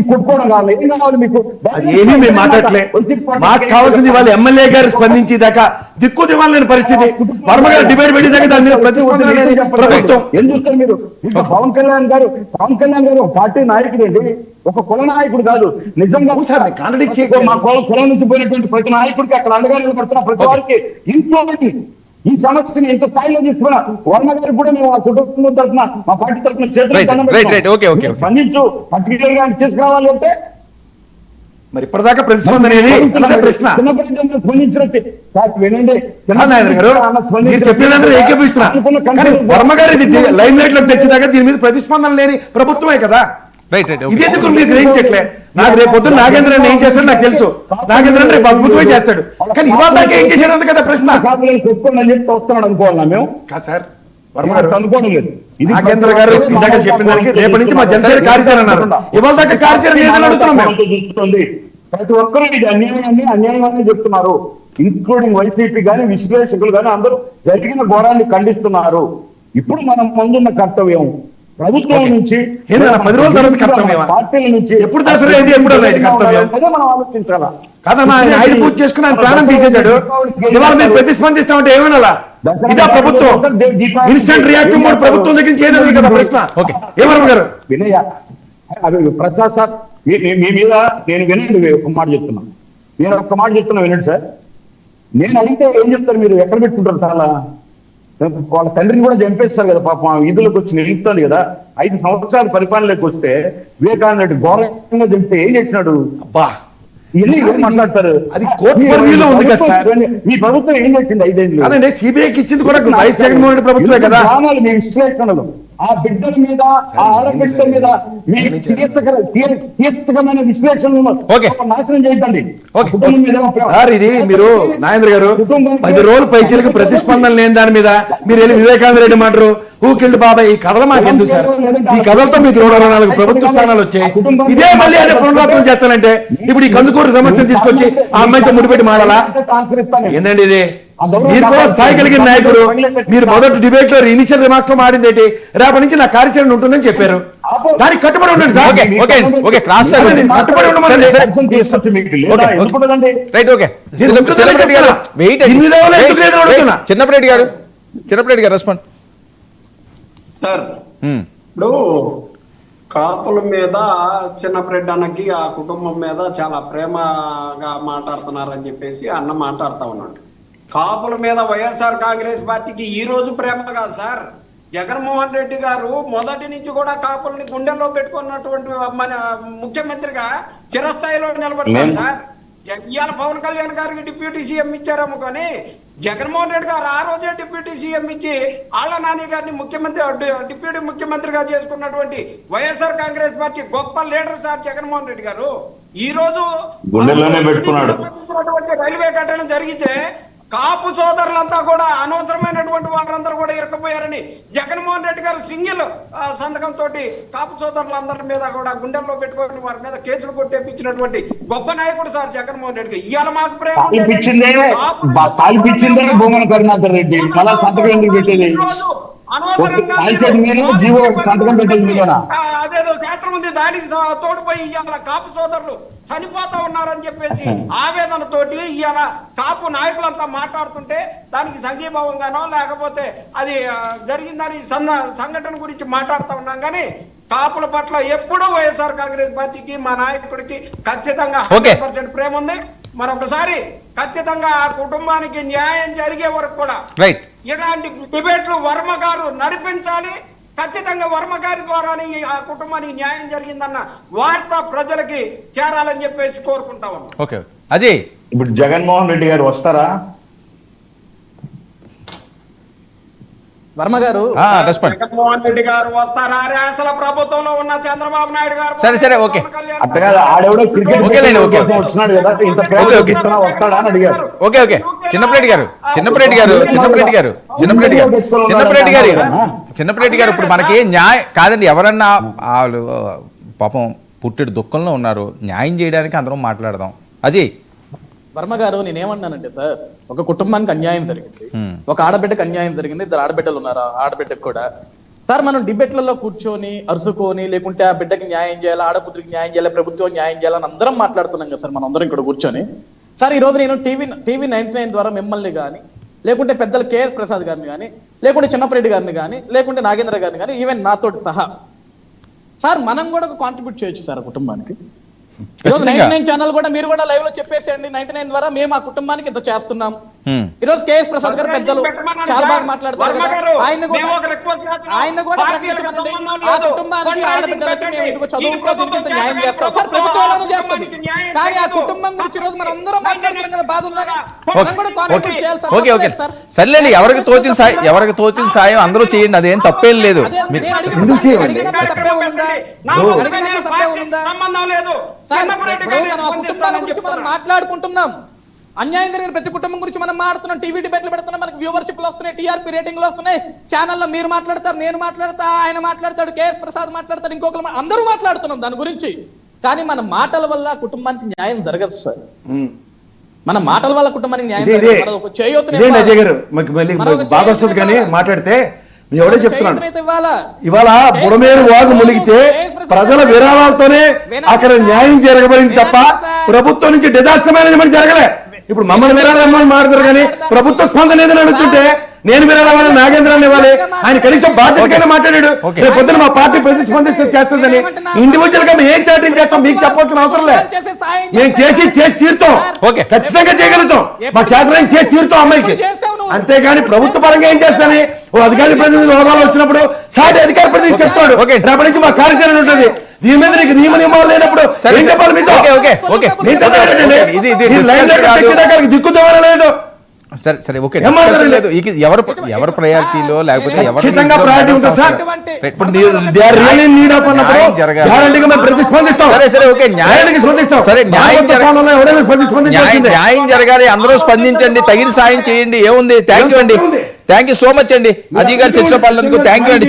కొట్టుకోవడం కావాలి, ఏం కావాలి మీకు? అది ఏమీ మేము మాట్లాడలే. మాకు కావాల్సింది వాళ్ళు ఎమ్మెల్యే గారు స్పందించేదాకా దిక్కు దివాలని పరిస్థితి. వర్మ గారు డిబేట్ పెట్టేదాకా దాని మీద ప్రతిస్పందన లేని ప్రభుత్వం. ఏం చూస్తారు మీరు? ఇంకా పవన్ కళ్యాణ్ గారు పార్టీ నాయకుడు అండి, ఒక కుల నాయకుడు కాదు. నిజంగా మా కులం నుంచి పోయినటువంటి ప్రతి నాయకుడికి అక్కడ అండగా నిలబడుతున్న ప్రతి వారికి ఇంట్లో ఈ సమస్యని ఇంత స్థాయిలో తీసుకున్నా వర్మ గారు కూడా మేము ఆ కుటుంబం తరఫున మా పార్టీ తరఫున చేతులు స్పందించు పర్టికులర్ గా తీసుకురావాలి అంటే మరి ఇప్పటిదాకా ప్రతిస్పందన ప్రశ్న వినండి. మీరు చెప్పినందుకు ఏకీపిస్తున్నా, కానీ వర్మ గారు ఇది లైమ్ లైట్ లోకి తెచ్చేదాకా దీని మీద ప్రతిస్పందన లేని ప్రభుత్వమే కదా. ఇదెందుకు మీరు గ్రహించట్లే? నాకు రేపు పొద్దున్న నాగేంద్ర ఏం చేస్తాడు నాకు తెలుసు. నాగేంద్ర రేపు అద్భుతమే చేస్తాడు, కానీ ఇవాళ దాకా ఏం చేశాడు కదా ప్రశ్న. వస్తున్నాడు అనుకోవాలా మేము? సార్ వర్మ గారు అనుకోవడం లేదు. నాగేంద్ర గారు ఇందాక చెప్పిన దానికి రేపటి నుంచి మా జనసేన కార్యాచరణ అన్నారు. ఇవాళ దాకా కార్యాచరణ లేదని అడుగుతున్నాం మేము. ప్రతి ఒక్కరు ఇది అన్యాయాన్ని చెప్తున్నారు, ఇంక్లూడింగ్ వైసీపీ గానీ విశ్లేషకులు గానీ అందరూ జరిగిన ఘోరాన్ని ఖండిస్తున్నారు. ఇప్పుడు మనం ముందున్న కర్తవ్యం ప్రభుత్వం నుంచి 10 రోజుల తర్వాత కర్తవ్యం, పార్టీల నుంచి ఎప్పుడు దసరా ఇది ఎప్పుడు కర్తవ్యం మనం ఆలోచించాలా కదన్నా. ఆయన ఆయుధ పూజ చేసుకుని ఆయన ప్రాణం తీసేశాడు. ఇవాళ మీరు ప్రతిస్పందిస్తామంటే ఏమనాలా? ఇదా ప్రభుత్వం? ఇన్స్టెంట్ రియాక్టివ్ మోడ్ ప్రభుత్వం దగ్గర చేయలేదు కదా ప్రశ్న. ఏమన్నారు గారు? వినయ్య ప్రసాద్ సార్, మీ మీద నేను వినండి ఒక మాట చెప్తున్నాను. నేను ఒక్క మాట చెప్తున్నా వినండి సార్. నేను అడిగితే ఏం చెప్తారు మీరు? ఎక్కడ పెట్టుకుంటారు? చాలా వాళ్ళ తండ్రిని కూడా చంపేస్తారు కదా పాపం, వీధులకు వచ్చి నిలుపుతాడు కదా. 5 సంవత్సరాల పరిపాలనలోకి వస్తే వివేకానంద రెడ్డి ఘోరంగా చంపితే ఏం చేసినాడు? అబ్బా మాట్లాడతారు. అది కోర్టు పరిధిలో ఉంది కదా సార్. మీ ప్రభుత్వం ఏం చేసింది 5 ఏళ్ళు? అదండి, సిబిఐకి ఇచ్చింది కూడా వైఎస్ జగన్మోహన్ రెడ్డి ప్రభుత్వమే కదా. మీ విశ్లేషణలు ఆ బిడ్డల మీద, ఆ ఆడబిడ్డల మీద మీ తీర్థకమైన విశ్లేషణలు నాశనం చేయకండి. సార్ ఇది మీరు నాగేంద్ర గారు 10 రోజులు పైచీలకు ప్రతిస్పందన లేని దాని మీద మీరు వెళ్ళి వివేకానంద రెడ్డి మాటరు ఊకిల్డ్ బాబాయ్ ఈ కథలు మాకు ఎందుకు సార్? ఈ కథలతో మీకు 224 ప్రభుత్వ స్థానాలు వచ్చాయి. ఇదే మళ్ళీ అదే పునరావృతం చేస్తానంటే ఇప్పుడు ఈ కందుకూరు సమస్యను తీసుకొచ్చి ఆ అమ్మాయితో ముడిపెట్టి మాడాలా? ఏందండి ఇది? మీరు కూడా స్థాయి కలిగిన నాయకుడు. మీరు మొదటి డిబేట్ లో ఇనిషియల్ రిమార్క్స్ లో మారింది ఏంటి? రేపటి నుంచి నా కార్యాచరణ ఉంటుందని చెప్పారు. దానికి కట్టుబడి ఉండండి సార్. కట్టుబడి ఉండమని చిన్నప్పటి గారు రెస్పాండ్ సార్. ఇప్పుడు కాపుల మీద చిన్నప్పటి అన్నకి ఆ కుటుంబం మీద చాలా ప్రేమగా మాట్లాడుతున్నారని చెప్పేసి అన్న మాట్లాడుతా ఉన్నాడు. కాపుల మీద వైఎస్ఆర్ కాంగ్రెస్ పార్టీకి ఈ రోజు ప్రేమ కాదు సార్. జగన్మోహన్ రెడ్డి గారు మొదటి నుంచి కూడా కాపుల్ని గుండెల్లో పెట్టుకున్నటువంటి మన ముఖ్యమంత్రిగా చిరస్థాయిలో నిలబడతారు సార్. ఇవాళ పవన్ కళ్యాణ్ గారికి డిప్యూటీ సీఎం ఇచ్చారేమో కానీ జగన్మోహన్ రెడ్డి గారు ఆ రోజే డిప్యూటీ సీఎం ఇచ్చి ఆళ్ల నాని గారిని డిప్యూటీ ముఖ్యమంత్రిగా చేసుకున్నటువంటి వైఎస్ఆర్ కాంగ్రెస్ పార్టీ గొప్ప లీడర్ సార్ జగన్మోహన్ రెడ్డి గారు. ఈ రోజు రైల్వే ఘటన జరిగితే కాపు సోదరులంతా కూడా అనవసరమైనటువంటి వారందరూ కూడా ఇరకపోయారని జగన్మోహన్ రెడ్డి గారు సింగిల్ సంతకంతో కాపు సోదరులందరి మీద కూడా గుండెల్లో పెట్టుకొని వారి మీద కేసులు కొట్టేపించినటువంటి గొప్ప నాయకుడు సార్ జగన్మోహన్ రెడ్డి. ఇవాళ మాకు ప్రేమ భూమన కరుణాకర్ రెడ్డి మళ్ళా సంతకం ఎందుకు పెట్టేది? అదేదో థియేటర్ ఉంది దానికి తోడుపోయి ఇవాళ కాపు సోదరులు చనిపోతా ఉన్నారని చెప్పేసి ఆవేదనతోటి ఇవాళ కాపు నాయకులంతా మాట్లాడుతుంటే దానికి సంఘీభావంగానో లేకపోతే అది జరిగిందని సంఘటన గురించి మాట్లాడుతూ ఉన్నాం. కానీ కాపుల పట్ల ఎప్పుడూ వైఎస్ఆర్ కాంగ్రెస్ పార్టీకి మా నాయకుడికి ఖచ్చితంగా 100% ప్రేమ ఉంది. మరొకసారి ఖచ్చితంగా ఆ కుటుంబానికి న్యాయం జరిగే వరకు కూడా ఇలాంటి డిబేట్లు వర్మ గారు నడిపించాలి. ఖచ్చితంగా వర్మ గారి ద్వారానే ఆ కుటుంబానికి న్యాయం జరిగిందన్న వార్త ప్రజలకి చేరాలని చెప్పేసి కోరుకుంటా ఉన్నాం. ఓకే అజయ్, ఇప్పుడు జగన్మోహన్ రెడ్డి గారు వస్తారా? వర్మ గారు జగన్మోహన్ రెడ్డి గారు వస్తారా? అసలు ప్రభుత్వంలో ఉన్న చంద్రబాబు నాయుడు గారు సరే ఓకే ఓకే చిన్నప్పటి గారు ఇప్పుడు మనకి న్యాయం కాదండి. ఎవరన్నా వాళ్ళు పాపం పుట్టెడు దుఃఖంలో ఉన్నారు, న్యాయం చేయడానికి అందరం మాట్లాడదాం. అజయ్, వర్మ గారు నేనేమన్నానంటే సార్, ఒక కుటుంబానికి అన్యాయం జరిగింది, ఒక ఆడబిడ్డకు అన్యాయం జరిగింది, 2 ఆడబిడ్డలు ఉన్నారు, ఆడబిడ్డకు కూడా సార్ మనం డిబేట్లలో కూర్చొని అరుచుకొని లేకుంటే ఆ బిడ్డకి న్యాయం చేయాలా, ఆడపుత్రికి న్యాయం చేయాలా, ప్రభుత్వం న్యాయం చేయాలని అందరం మాట్లాడుతున్నాం కదా సార్. మనం అందరం ఇక్కడ కూర్చొని సార్ ఈ రోజు నేను టీవీ 99 ద్వారా మిమ్మల్ని కానీ, లేకుంటే పెద్దలు కేఎస్ ప్రసాద్ గారిని కానీ, లేకుంటే చిన్నపరెడ్డి గారిని కానీ, లేకుంటే నాగేంద్ర గారిని కానీ, ఈవెన్ నాతోటి సహా సార్ మనం కూడా ఒక కాంట్రిబ్యూట్ చేయొచ్చు సార్ ఆ కుటుంబానికి. ఈరోజు 99 ఛానల్ కూడా మీరు కూడా లైవ్ లో చెప్పేసేయండి, 99 ద్వారా మేము ఆ కుటుంబానికి ఇంత చేస్తున్నాం. ఈ రోజు కేఎస్ ప్రసాద్ గారు పెద్దలు చాలా బాగా మాట్లాడతారు కదా, ఆయన కూడా ప్రకటించమనండి. ఆ కుటుంబానికి ఆడబిడ్డలకి మేము ఇదిగో చదువుకో దీనికి ఇంత న్యాయం చేస్తాం సార్. ప్రభుత్వం చేస్తుంది కానీ ఆ కుటుంబం గురించి రోజు మనం అందరం మాట్లాడుతున్నాం కదా, బాధ ఉందని మనం కూడా కాంట్రిబ్యూట్ చేయాలి సార్. సర్లేండి, ఎవరికి తోచిన సాయం అందరూ చేయండి, అదేం తప్పేం లేదు. తప్పే ఉందా? కుటుంబాల గురించి మనం మాట్లాడుకుంటున్నాం, అన్యాయం జరిగిన ప్రతి కుటుంబం గురించి మనం మాట్లాడుతున్నాం, టీవీ డిబేట్లు పెడుతున్నాం, మనకి వ్యూవర్షిప్లు వస్తున్నాయి, టీఆర్పీ రేటింగ్లు వస్తున్నాయి, ఛానల్లో మీరు మాట్లాడతారు, నేను మాట్లాడతా, ఆయన మాట్లాడతాడు, కేఎస్ ప్రసాద్ మాట్లాడతాడు, ఇంకొకరు, అందరూ మాట్లాడుతున్నాం దాని గురించి. కానీ మన మాటల వల్ల కుటుంబానికి న్యాయం జరగదు సార్. మన మాటల వల్ల కుటుంబానికి న్యాయం బాధ వస్తుంది కానీ మాట్లాడితే ఎవడే చెప్తున్నాడు. ఇవాళ బుడమేరు వాగు మునిగితే ప్రజల విరాళాలతోనే అక్కడ న్యాయం జరగబడింది తప్ప ప్రభుత్వం నుంచి డిజాస్టర్ మేనేజ్మెంట్ జరగలే. ఇప్పుడు మమ్మల్ని విరాళాలు మాట్లాడతారు కానీ ప్రభుత్వ స్పందన ఏదైనా అడుగుతుంటే నేను విరాళాలని నాగేంద్రాన్ని ఇవ్వాలి, ఆయన కనీసం బాధ్యతగానే మాట్లాడాడు. రేపు పొద్దున మా పార్టీ ప్రతిస్పందిస్తే చేస్తుందని ఇండివిజువల్ గా మేము ఏం చాటింగ్ చేస్తాం మీకు చెప్పాల్సిన అవసరం లేదు. మేము చేసి తీరుతాం, ఖచ్చితంగా చేయగలుగుతాం, మా చేతనం చేసి తీరుతాం అమ్మాయికి. అంతేగాని ప్రభుత్వ పరంగా ఏం చేస్తానని ఓ అధికారి ప్రతినిధి హోదాలో వచ్చినప్పుడు సాటి అధికార ప్రతినిధి చెప్తాడు, రేపటి నుంచి మా కార్యాచరణ ఉంటుంది. దీని మీద నీకు నియమ నియమాలు లేనప్పుడు ఏం చెప్పాలి మీతో? దిక్కుదోవడం లేదు. సరే ఓకే, లేదు ఎవరు ప్రయారిటీలో లేకపోతే న్యాయం జరగాలి, అందరూ స్పందించండి, తగిన సాయం చేయండి, ఏముంది. థ్యాంక్ యూ సో మచ్ అండి అజయ్ గారు, చర్చలో పాల్గొన్నందుకు థ్యాంక్ యూ అండి.